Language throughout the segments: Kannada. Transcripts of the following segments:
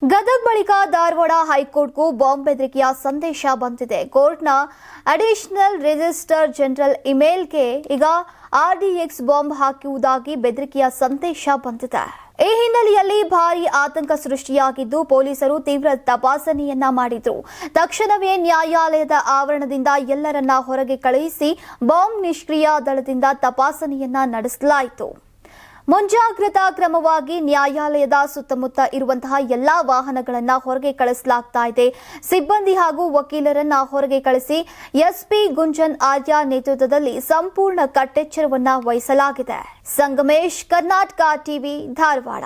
ಗದಗ ಬಳಿಕ ಧಾರವಾಡ ಹೈಕೋರ್ಟ್ಗೂ ಬಾಂಬ್ ಬೆದರಿಕೆಯ ಸಂದೇಶ ಬಂದಿದೆ. ಕೋರ್ಟ್ನ ಅಡಿಷನಲ್ ರಿಜಿಸ್ಟ್ರಾರ್ ಜನರಲ್ ಇಮೇಲ್ಗೆ ಈಗ ಆರ್ಡಿಎಕ್ಸ್ ಬಾಂಬ್ ಹಾಕುವುದಾಗಿ ಬೆದರಿಕೆಯ ಸಂದೇಶ ಬಂದಿದೆ. ಈ ಹಿನ್ನೆಲೆಯಲ್ಲಿ ಭಾರೀ ಆತಂಕ ಸೃಷ್ಟಿಯಾಗಿದ್ದು ಪೊಲೀಸರು ತೀವ್ರ ತಪಾಸಣೆಯನ್ನ ಮಾಡಿದ್ರು. ತಕ್ಷಣವೇ ನ್ಯಾಯಾಲಯದ ಆವರಣದಿಂದ ಎಲ್ಲರನ್ನ ಹೊರಗೆ ಕಳುಹಿಸಿ ಬಾಂಬ್ ನಿಷ್ಕ್ರಿಯ ದಳದಿಂದ ತಪಾಸಣೆಯನ್ನ ನಡೆಸಲಾಯಿತು. ಮುಂಜಾಗ್ರತಾ ಕ್ರಮವಾಗಿ ನ್ಯಾಯಾಲಯದ ಸುತ್ತಮುತ್ತ ಇರುವಂತಹ ಎಲ್ಲಾ ವಾಹನಗಳನ್ನು ಹೊರಗೆ ಕಳಿಸಲಾಗ್ತಾ ಇದೆ. ಸಿಬ್ಬಂದಿ ಹಾಗೂ ವಕೀಲರನ್ನ ಹೊರಗೆ ಕಳಿಸಿ ಎಸ್ಪಿ ಗುಂಜನ್ ಆರ್ಯ ನೇತೃತ್ವದಲ್ಲಿ ಸಂಪೂರ್ಣ ಕಟ್ಟೆಚ್ಚರವನ್ನ ವಹಿಸಲಾಗಿದೆ. ಸಂಗಮೇಶ್, ಕರ್ನಾಟಕ ಟಿವಿ, ಧಾರವಾಡ.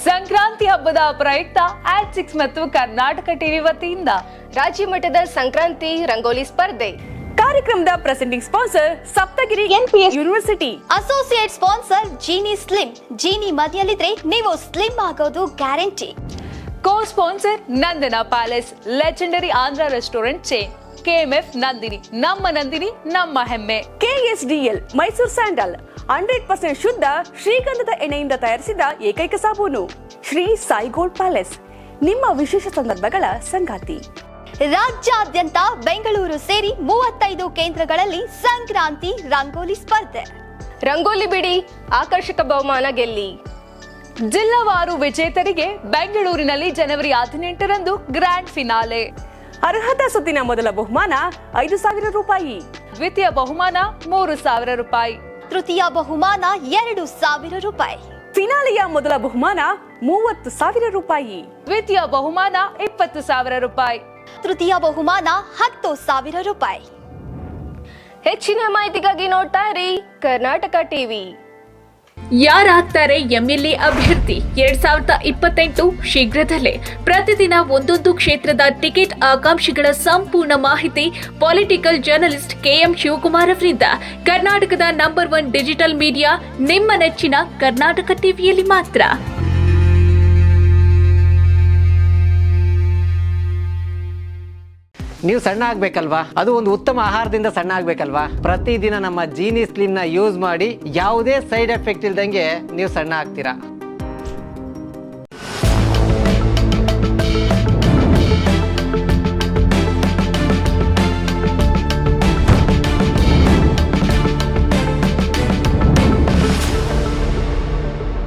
ಸಂಕ್ರಾಂತಿ ಹಬ್ಬದ ಪ್ರಯುಕ್ತ ಆಟ್6 ಮತ್ತು ಕರ್ನಾಟಕ ಟಿವಿ ವತಿಯಿಂದ ರಾಜ್ಯ ಮಟ್ಟದ ಸಂಕ್ರಾಂತಿ ರಂಗೋಲಿ ಸ್ಪರ್ಧೆ. ಕಾರ್ಯಕ್ರಮದ presenting sponsor Saptagiri NPS university. Associate sponsor Jeeni slim. Jeeni ಮನೆಯಲ್ಲಿದ್ರೆ ನೀವು ಸ್ಲಿಮ್ ಆಗೋದು guarantee. Co sponsor Nandana palace, legendary Andhra restaurant chain. KMF Nandini, ನಮ್ಮ ನಂದಿನಿ ನಮ್ಮ ಹೆಮ್ಮೆ. KSDL ಮೈಸೂರು ಸ್ಯಾಂಡಲ್ 100% ಶುದ್ಧ ಶ್ರೀಗಂಧದ ಎಣ್ಣೆಯಿಂದ ತಯಾರಿಸಿದ ಏಕೈಕ ಸಾಬೂನು. ಶ್ರೀ ಸಾಯಿ ಗೋಲ್ಡ್ ಪ್ಯಾಲೇಸ್, ನಿಮ್ಮ ವಿಶೇಷ ಸಂದರ್ಭಗಳ ಸಂಗಾತಿ. ರಾಜ್ಯಾದ್ಯಂತ ಬೆಂಗಳೂರು ಸೇರಿ 35 ಕೇಂದ್ರಗಳಲ್ಲಿ ಸಂಕ್ರಾಂತಿ ರಂಗೋಲಿ ಸ್ಪರ್ಧೆ. ರಂಗೋಲಿ ಬಿಡಿ, ಆಕರ್ಷಕ ಬಹುಮಾನ ಗೆಲ್ಲಿ. ಜಿಲ್ಲಾವಾರು ವಿಜೇತರಿಗೆ ಬೆಂಗಳೂರಿನಲ್ಲಿ ಜನವರಿ 18ರಂದು ಗ್ರ್ಯಾಂಡ್ ಫಿನಾಲೆ. ಅರ್ಹತಾ ಸುತ್ತಿನ ಮೊದಲ ಬಹುಮಾನ 5,000 ರೂಪಾಯಿ. ದ್ವಿತೀಯ ಬಹುಮಾನ 3,000 ರೂಪಾಯಿ. ತೃತೀಯ ಬಹುಮಾನ 2,000 ರೂಪಾಯಿ. ಫಿನಾಲೆಯ ಮೊದಲ ಬಹುಮಾನ 30,000 ರೂಪಾಯಿ. ದ್ವಿತೀಯ ಬಹುಮಾನ 20,000 ರೂಪಾಯಿ. ತೃತೀಯ ಬಹುಮಾನ 10,000 ರೂಪಾಯಿ. ಹೆಚ್ಚಿನ ಮಾಹಿತಿಗಾಗಿ ನೋಡ್ತಾ ಇರಿ ಕರ್ನಾಟಕ ಟಿವಿ. ಯಾರಾಗ್ತಾರೆ ಎಂಎಲ್ಎ ಅಭ್ಯರ್ಥಿ 2028 ಶೀಘ್ರದಲ್ಲೇ. ಪ್ರತಿದಿನ ಒಂದೊಂದು ಕ್ಷೇತ್ರದ ಟಿಕೆಟ್ ಆಕಾಂಕ್ಷಿಗಳ ಸಂಪೂರ್ಣ ಮಾಹಿತಿ ಪೊಲಿಟಿಕಲ್ ಜರ್ನಲಿಸ್ಟ್ KM ಶಿವಕುಮಾರ್ ಅವರಿಂದ. ಕರ್ನಾಟಕದ ನಂಬರ್ 1 ಡಿಜಿಟಲ್ ಮೀಡಿಯಾ ನಿಮ್ಮ ನೆಚ್ಚಿನ ಕರ್ನಾಟಕ ಟಿವಿಯಲ್ಲಿ ಮಾತ್ರ. ನೀವು ಸಣ್ಣ ಆಗ್ಬೇಕಲ್ವಾ? ಅದು ಒಂದು ಉತ್ತಮ ಆಹಾರದಿಂದ ಸಣ್ಣ ಆಗ್ಬೇಕಲ್ವಾ? ಪ್ರತಿದಿನ ನಮ್ಮ ಜೀನಿ ಸ್ಲಿಮ್ ನ ಯೂಸ್ ಮಾಡಿ ಯಾವುದೇ ಸೈಡ್ ಎಫೆಕ್ಟ್ ಇಲ್ದಂಗೆ ನೀವು ಸಣ್ಣ ಆಗ್ತೀರಾ.